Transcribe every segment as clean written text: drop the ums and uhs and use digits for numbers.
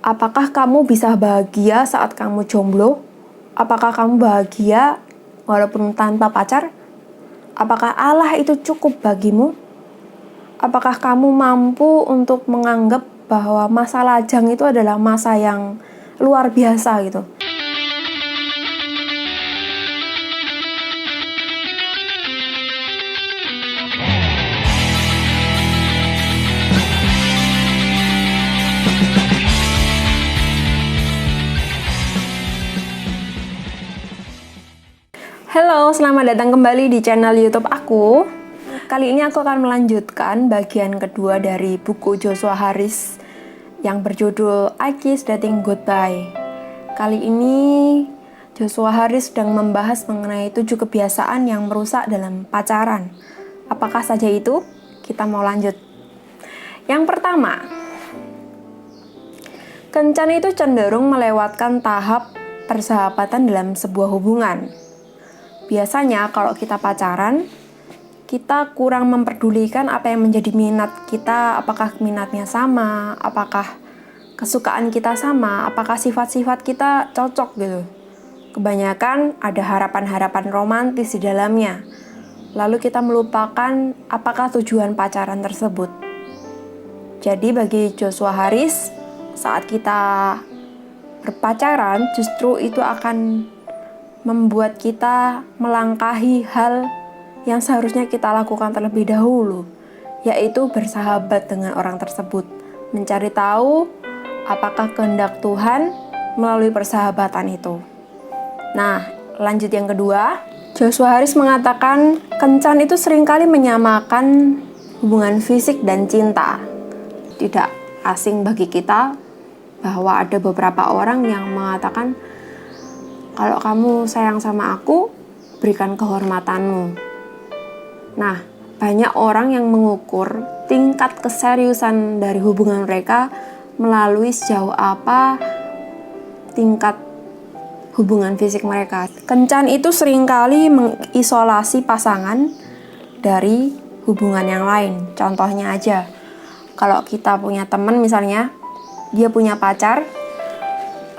Apakah kamu bisa bahagia saat kamu jomblo? Apakah kamu bahagia walaupun tanpa pacar? Apakah Allah itu cukup bagimu? Apakah kamu mampu untuk menganggap bahwa masa lajang itu adalah masa yang luar biasa gitu? Halo, selamat datang kembali di channel YouTube aku. Kali ini aku akan melanjutkan bagian kedua dari buku Joshua Harris yang berjudul I Kiss Dating Goodbye. Kali ini Joshua Harris sedang membahas mengenai 7 kebiasaan yang merusak dalam pacaran. Apakah saja itu? Kita mau lanjut. Yang pertama, kencan itu cenderung melewatkan tahap persahabatan dalam sebuah hubungan. Biasanya kalau kita pacaran, kita kurang memperdulikan apa yang menjadi minat kita, apakah minatnya sama, apakah kesukaan kita sama, apakah sifat-sifat kita cocok gitu. Kebanyakan ada harapan-harapan romantis di dalamnya. Lalu kita melupakan apakah tujuan pacaran tersebut. Jadi bagi Joshua Harris, saat kita berpacaran justru itu akan membuat kita melangkahi hal yang seharusnya kita lakukan terlebih dahulu, yaitu bersahabat dengan orang tersebut, mencari tahu apakah kehendak Tuhan melalui persahabatan itu. Nah, lanjut yang kedua, Joshua Harris mengatakan kencan itu seringkali menyamakan hubungan fisik dan cinta. Tidak asing bagi kita bahwa ada beberapa orang yang mengatakan, kalau kamu sayang sama aku, berikan kehormatanmu. Nah, banyak orang yang mengukur tingkat keseriusan dari hubungan mereka melalui sejauh apa tingkat hubungan fisik mereka. Kencan itu seringkali mengisolasi pasangan dari hubungan yang lain. Contohnya aja, kalau kita punya teman misalnya, dia punya pacar,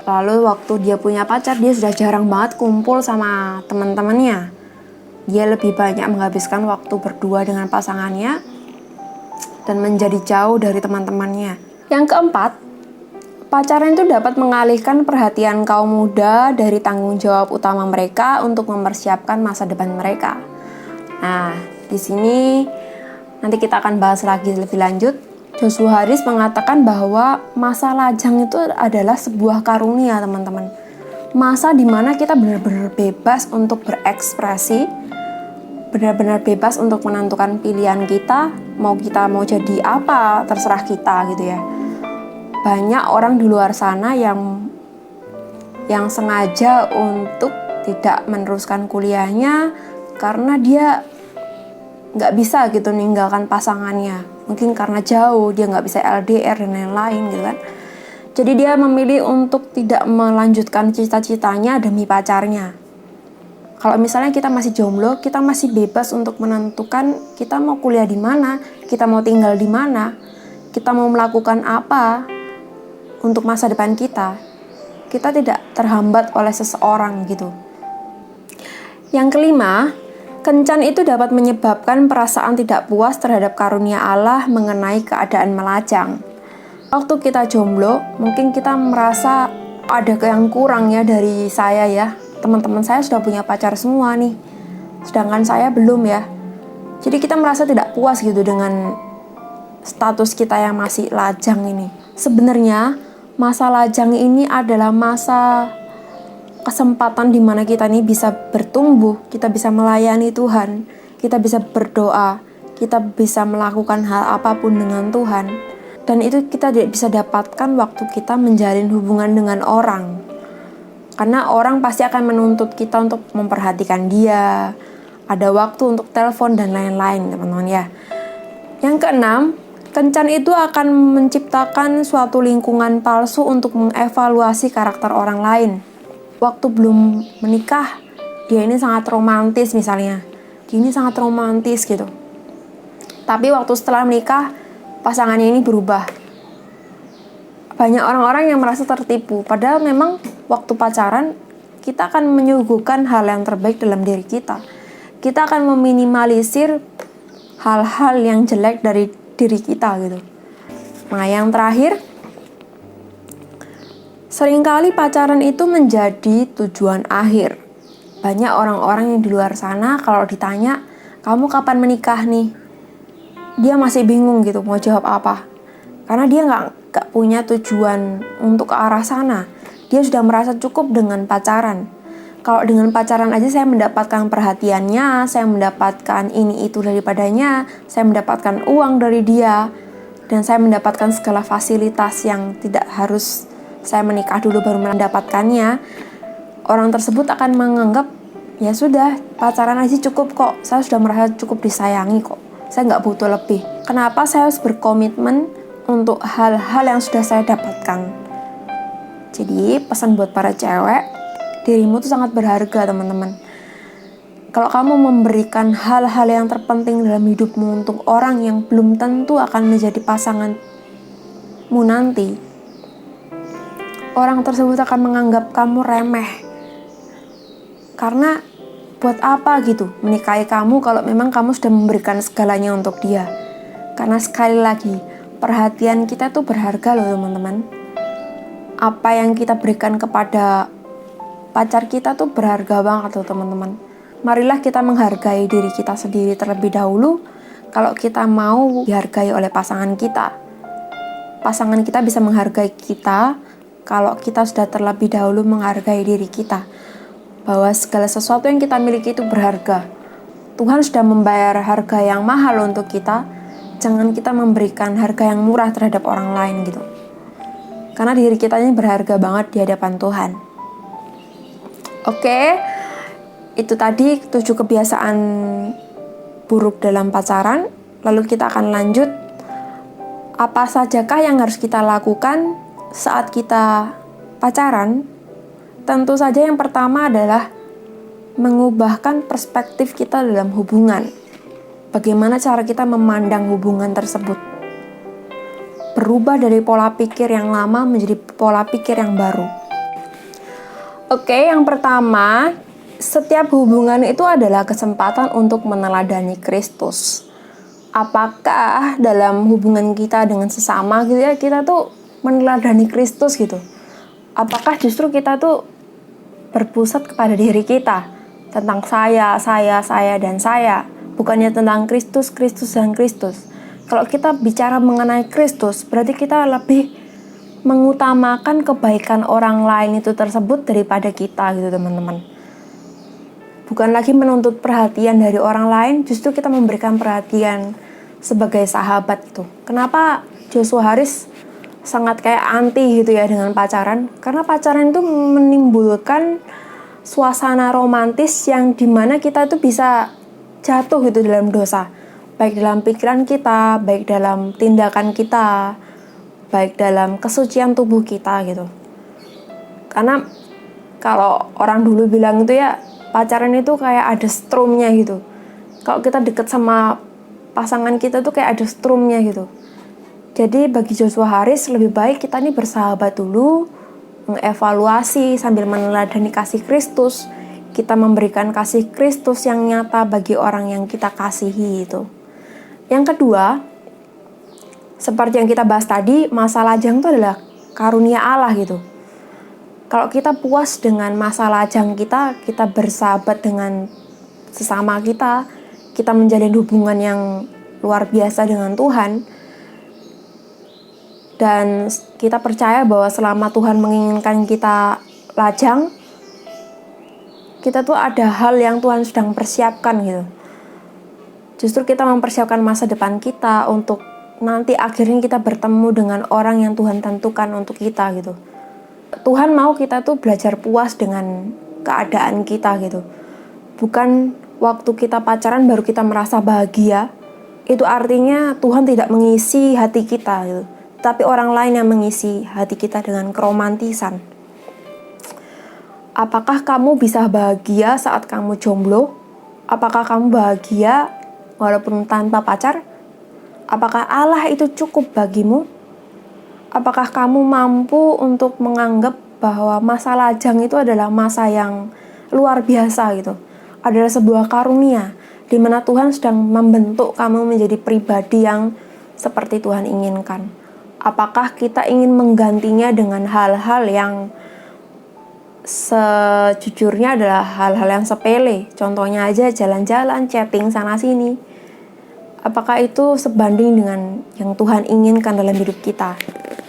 lalu waktu dia punya pacar, dia sudah jarang banget kumpul sama teman-temannya. Dia lebih banyak menghabiskan waktu berdua dengan pasangannya dan menjadi jauh dari teman-temannya. Yang keempat, pacaran itu dapat mengalihkan perhatian kaum muda dari tanggung jawab utama mereka untuk mempersiapkan masa depan mereka. Nah, di sini nanti kita akan bahas lagi lebih lanjut. Joshua Harris mengatakan bahwa masa lajang itu adalah sebuah karunia, teman-teman. Masa dimana kita benar-benar bebas untuk berekspresi, benar-benar bebas untuk menentukan pilihan kita mau jadi apa, terserah kita gitu ya. Banyak orang di luar sana yang sengaja untuk tidak meneruskan kuliahnya karena dia nggak bisa gitu ninggalkan pasangannya, mungkin karena jauh, dia nggak bisa LDR dan lain-lain gitu kan. Jadi dia memilih untuk tidak melanjutkan cita-citanya demi pacarnya. Kalau misalnya kita masih jomblo, kita masih bebas untuk menentukan kita mau kuliah di mana, kita mau tinggal di mana, kita mau melakukan apa untuk masa depan kita. Kita tidak terhambat oleh seseorang gitu. Yang kelima, kencan itu dapat menyebabkan perasaan tidak puas terhadap karunia Allah mengenai keadaan melajang. Waktu kita jomblo, mungkin kita merasa ada yang kurang ya dari saya ya. Teman-teman saya sudah punya pacar semua nih, sedangkan saya belum ya. Jadi kita merasa tidak puas gitu dengan status kita yang masih lajang ini. Sebenarnya masa lajang ini adalah masa kesempatan di mana kita ini bisa bertumbuh, kita bisa melayani Tuhan, kita bisa berdoa, kita bisa melakukan hal apapun dengan Tuhan. Dan itu kita tidak bisa dapatkan waktu kita menjalin hubungan dengan orang. Karena orang pasti akan menuntut kita untuk memperhatikan dia, ada waktu untuk telepon dan lain-lain, teman-teman ya. Yang keenam, kencan itu akan menciptakan suatu lingkungan palsu untuk mengevaluasi karakter orang lain. Waktu belum menikah, dia ini sangat romantis misalnya. Dia ini sangat romantis gitu. Tapi waktu setelah menikah, pasangannya ini berubah. banyak orang-orang yang merasa tertipu, padahal memang waktu pacaran kita akan menyuguhkan hal yang terbaik dalam diri kita. Kita akan meminimalisir hal-hal yang jelek dari diri kita gitu. Nah, yang terakhir, seringkali pacaran itu menjadi tujuan akhir. Banyak orang-orang yang di luar sana kalau ditanya, kamu kapan menikah nih? Dia masih bingung gitu mau jawab apa. Karena dia nggak punya tujuan untuk ke arah sana. Dia sudah merasa cukup dengan pacaran. Kalau dengan pacaran aja saya mendapatkan perhatiannya, saya mendapatkan ini itu daripadanya, saya mendapatkan uang dari dia, dan saya mendapatkan segala fasilitas yang tidak harus saya menikah dulu baru mendapatkannya. Orang tersebut akan menganggap, ya sudah, pacaran aja cukup kok, saya sudah merasa cukup disayangi kok, saya nggak butuh lebih. Kenapa saya harus berkomitmen untuk hal-hal yang sudah saya dapatkan? Jadi pesan buat para cewek, dirimu tuh sangat berharga teman-teman. Kalau kamu memberikan hal-hal yang terpenting dalam hidupmu untuk orang yang belum tentu akan menjadi pasanganmu nanti, orang tersebut akan menganggap kamu remeh. Karena buat apa gitu menikahi kamu kalau memang kamu sudah memberikan segalanya untuk dia? Karena sekali lagi, perhatian kita tuh berharga loh teman-teman. Apa yang kita berikan kepada pacar kita tuh berharga banget loh teman-teman. Marilah kita menghargai diri kita sendiri terlebih dahulu kalau kita mau dihargai oleh pasangan kita. Pasangan kita bisa menghargai kita kalau kita sudah terlebih dahulu menghargai diri kita. Bahwa segala sesuatu yang kita miliki itu berharga. Tuhan sudah membayar harga yang mahal untuk kita. Jangan kita memberikan harga yang murah terhadap orang lain gitu. Karena diri kita ini berharga banget di hadapan Tuhan. Oke, itu tadi 7 kebiasaan buruk dalam pacaran. Lalu kita akan lanjut, apa sajakah yang harus kita lakukan saat kita pacaran? Tentu saja yang pertama adalah mengubahkan perspektif kita dalam hubungan. Bagaimana cara kita memandang hubungan tersebut? Berubah dari pola pikir yang lama menjadi pola pikir yang baru. Oke, yang pertama, setiap hubungan itu adalah kesempatan untuk meneladani Kristus. Apakah dalam hubungan kita dengan sesama gitu ya, kita tuh meneladani Kristus gitu? Apakah justru kita tuh berpusat kepada diri kita? Tentang saya, dan saya. Bukannya tentang Kristus, dan Kristus. Kalau kita bicara mengenai Kristus, berarti kita lebih mengutamakan kebaikan orang lain itu tersebut daripada kita gitu teman-teman. Bukan lagi menuntut perhatian dari orang lain, justru kita memberikan perhatian sebagai sahabat gitu. Kenapa Joshua Harris sangat kayak anti gitu ya dengan pacaran? Karena pacaran itu menimbulkan suasana romantis yang dimana kita tuh bisa jatuh gitu dalam dosa, baik dalam pikiran kita, baik dalam tindakan kita, baik dalam kesucian tubuh kita gitu. Karena kalau orang dulu bilang itu ya, pacaran itu kayak ada strumnya gitu. Kalau kita deket sama pasangan kita tuh kayak ada strumnya gitu. Jadi bagi Joshua Harris lebih baik kita nih bersahabat dulu, mengevaluasi sambil meneladani kasih Kristus. Kita memberikan kasih Kristus yang nyata bagi orang yang kita kasihi itu. Yang kedua, seperti yang kita bahas tadi, masa lajang itu adalah karunia Allah gitu. Kalau kita puas dengan masa lajang kita, kita bersahabat dengan sesama kita, kita menjalin hubungan yang luar biasa dengan Tuhan, dan kita percaya bahwa selama Tuhan menginginkan kita lajang, kita tuh ada hal yang Tuhan sedang persiapkan gitu. Justru kita mempersiapkan masa depan kita untuk nanti akhirnya kita bertemu dengan orang yang Tuhan tentukan untuk kita gitu. Tuhan mau kita tuh belajar puas dengan keadaan kita gitu. Bukan waktu kita pacaran baru kita merasa bahagia. Itu artinya Tuhan tidak mengisi hati kita gitu. Tapi orang lain yang mengisi hati kita dengan keromantisan. Apakah kamu bisa bahagia saat kamu jomblo? Apakah kamu bahagia walaupun tanpa pacar? Apakah Allah itu cukup bagimu? Apakah kamu mampu untuk menganggap bahwa masa lajang itu adalah masa yang luar biasa gitu? Adalah sebuah karunia di mana Tuhan sedang membentuk kamu menjadi pribadi yang seperti Tuhan inginkan. Apakah kita ingin menggantinya dengan hal-hal yang sejujurnya adalah hal-hal yang sepele? Contohnya aja jalan-jalan, chatting sana-sini. Apakah itu sebanding dengan yang Tuhan inginkan dalam hidup kita?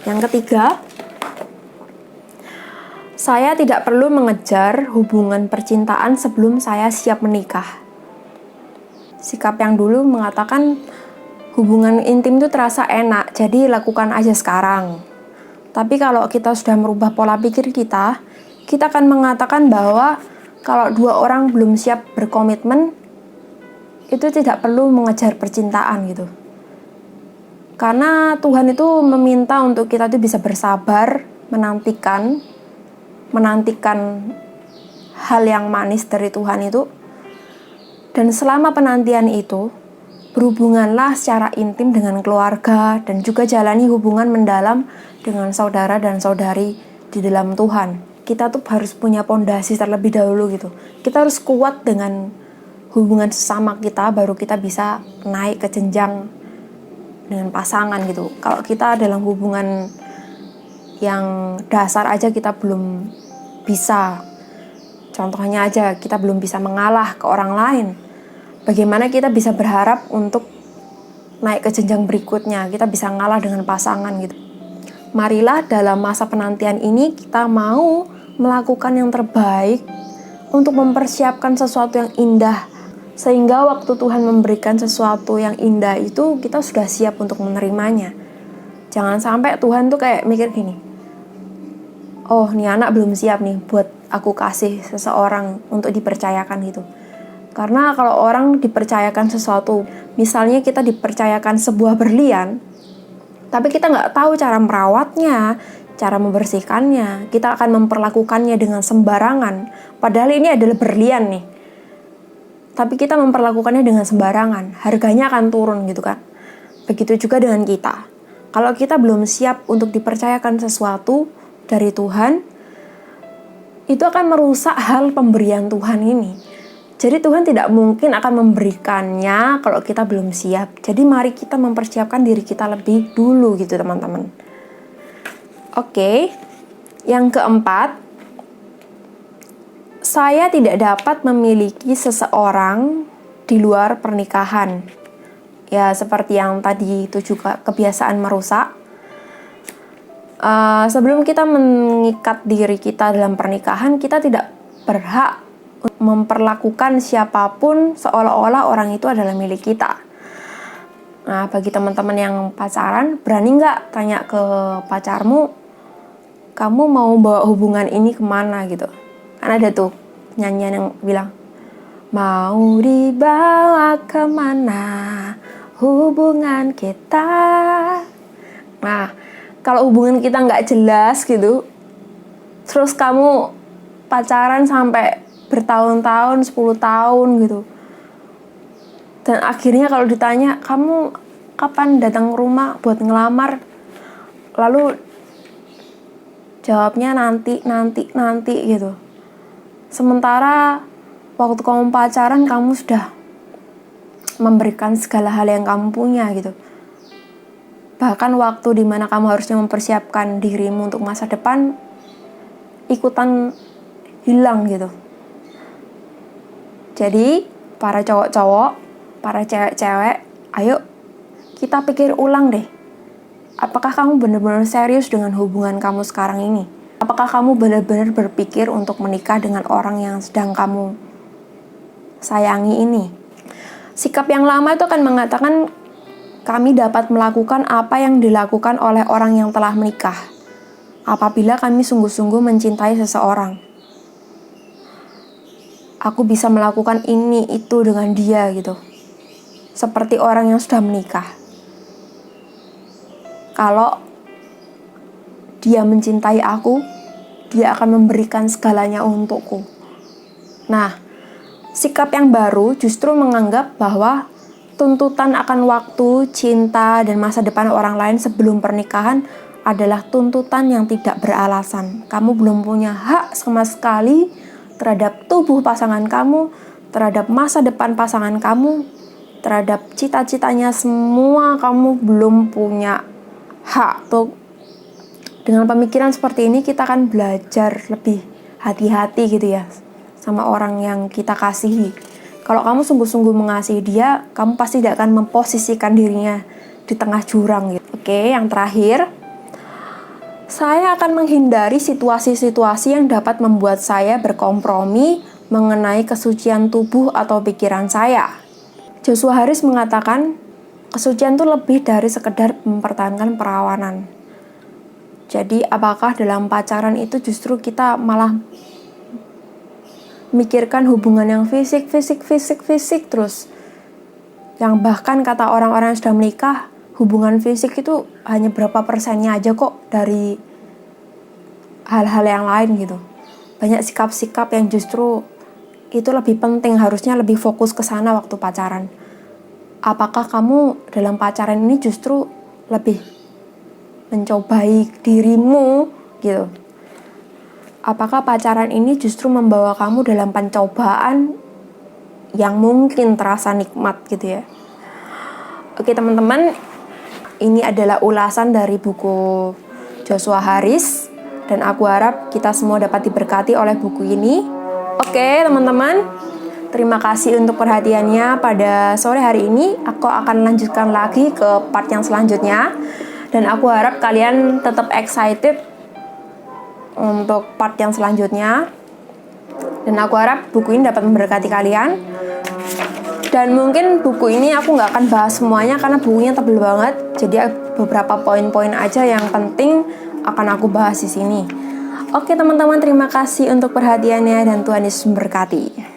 Yang ketiga, saya tidak perlu mengejar hubungan percintaan sebelum saya siap menikah. Sikap yang dulu mengatakan hubungan intim itu terasa enak, jadi lakukan aja sekarang. Tapi kalau kita sudah merubah pola pikir kita akan mengatakan bahwa kalau dua orang belum siap berkomitmen, itu tidak perlu mengejar percintaan gitu. Karena Tuhan itu meminta untuk kita itu bisa bersabar, menantikan hal yang manis dari Tuhan itu. Dan selama penantian itu, berhubunganlah secara intim dengan keluarga dan juga jalani hubungan mendalam dengan saudara dan saudari di dalam Tuhan. Kita tuh harus punya pondasi terlebih dahulu gitu. Kita harus kuat dengan hubungan sesama kita, baru kita bisa naik ke jenjang dengan pasangan gitu. Kalau kita dalam hubungan yang dasar aja kita belum bisa, contohnya aja kita belum bisa mengalah ke orang lain, bagaimana kita bisa berharap untuk naik ke jenjang berikutnya, kita bisa ngalah dengan pasangan gitu. Marilah dalam masa penantian ini kita mau melakukan yang terbaik untuk mempersiapkan sesuatu yang indah, sehingga waktu Tuhan memberikan sesuatu yang indah itu kita sudah siap untuk menerimanya. Jangan sampai Tuhan tuh kayak mikir gini, oh nih anak belum siap nih buat aku kasih seseorang untuk dipercayakan gitu. Karena kalau orang dipercayakan sesuatu, misalnya kita dipercayakan sebuah berlian, tapi kita nggak tahu cara merawatnya, cara membersihkannya, kita akan memperlakukannya dengan sembarangan. Padahal ini adalah berlian nih, tapi kita memperlakukannya dengan sembarangan, harganya akan turun gitu kan. Begitu juga dengan kita. Kalau kita belum siap untuk dipercayakan sesuatu dari Tuhan, itu akan merusak hal pemberian Tuhan ini. Jadi Tuhan tidak mungkin akan memberikannya kalau kita belum siap. Jadi mari kita mempersiapkan diri kita lebih dulu gitu teman-teman. Oke, yang keempat, saya tidak dapat memiliki seseorang di luar pernikahan. Ya seperti yang tadi itu juga kebiasaan merusak. Sebelum kita mengikat diri kita dalam pernikahan, kita tidak berhak memperlakukan siapapun seolah-olah orang itu adalah milik kita. Nah, bagi teman-teman yang pacaran, berani nggak tanya ke pacarmu, kamu mau bawa hubungan ini kemana gitu? Kan ada tuh nyanyian yang bilang, mau dibawa kemana hubungan kita. Nah, kalau hubungan kita nggak jelas gitu, terus kamu pacaran sampai bertahun-tahun, 10 tahun gitu, dan akhirnya kalau ditanya, kamu kapan datang ke rumah buat ngelamar? Lalu jawabnya nanti gitu. Sementara waktu kamu pacaran, kamu sudah memberikan segala hal yang kamu punya gitu. Bahkan waktu dimana kamu harusnya mempersiapkan dirimu untuk masa depan, ikutan hilang gitu. Jadi para cowok-cowok, para cewek-cewek, ayo kita pikir ulang deh. Apakah kamu benar-benar serius dengan hubungan kamu sekarang ini? Apakah kamu benar-benar berpikir untuk menikah dengan orang yang sedang kamu sayangi ini? Sikap yang lama itu akan mengatakan kami dapat melakukan apa yang dilakukan oleh orang yang telah menikah apabila kami sungguh-sungguh mencintai seseorang. Aku bisa melakukan ini itu dengan dia gitu, seperti orang yang sudah menikah. Kalau dia mencintai aku, dia akan memberikan segalanya untukku. Nah, sikap yang baru justru menganggap bahwa tuntutan akan waktu, cinta, dan masa depan orang lain sebelum pernikahan adalah tuntutan yang tidak beralasan. Kamu belum punya hak sama sekali terhadap tubuh pasangan kamu, terhadap masa depan pasangan kamu, terhadap cita-citanya semua kamu belum punya hak. Tuh, dengan pemikiran seperti ini kita akan belajar lebih hati-hati gitu ya sama orang yang kita kasihi. Kalau kamu sungguh-sungguh mengasihi dia, kamu pasti tidak akan memposisikan dirinya di tengah jurang gitu. Oke, yang terakhir, saya akan menghindari situasi-situasi yang dapat membuat saya berkompromi mengenai kesucian tubuh atau pikiran saya. Joshua Harris mengatakan, kesucian itu lebih dari sekedar mempertahankan perawanan. Jadi, apakah dalam pacaran itu justru kita malah mikirkan hubungan yang fisik terus. Yang bahkan kata orang-orang yang sudah menikah, hubungan fisik itu hanya berapa persennya aja kok dari hal-hal yang lain gitu. Banyak sikap-sikap yang justru itu lebih penting, harusnya lebih fokus ke sana waktu pacaran. Apakah kamu dalam pacaran ini justru lebih mencobai dirimu gitu? Apakah pacaran ini justru membawa kamu dalam pencobaan yang mungkin terasa nikmat gitu ya? Oke teman-teman, ini adalah ulasan dari buku Joshua Harris, dan aku harap kita semua dapat diberkati oleh buku ini. Oke teman-teman, terima kasih untuk perhatiannya pada sore hari ini. Aku akan lanjutkan lagi ke part yang selanjutnya, dan aku harap kalian tetap excited untuk part yang selanjutnya, dan aku harap buku ini dapat memberkati kalian. Dan mungkin buku ini aku nggak akan bahas semuanya karena bukunya tebal banget, jadi beberapa poin-poin aja yang penting akan aku bahas di sini. Oke teman-teman, terima kasih untuk perhatiannya dan Tuhan Yesus memberkati.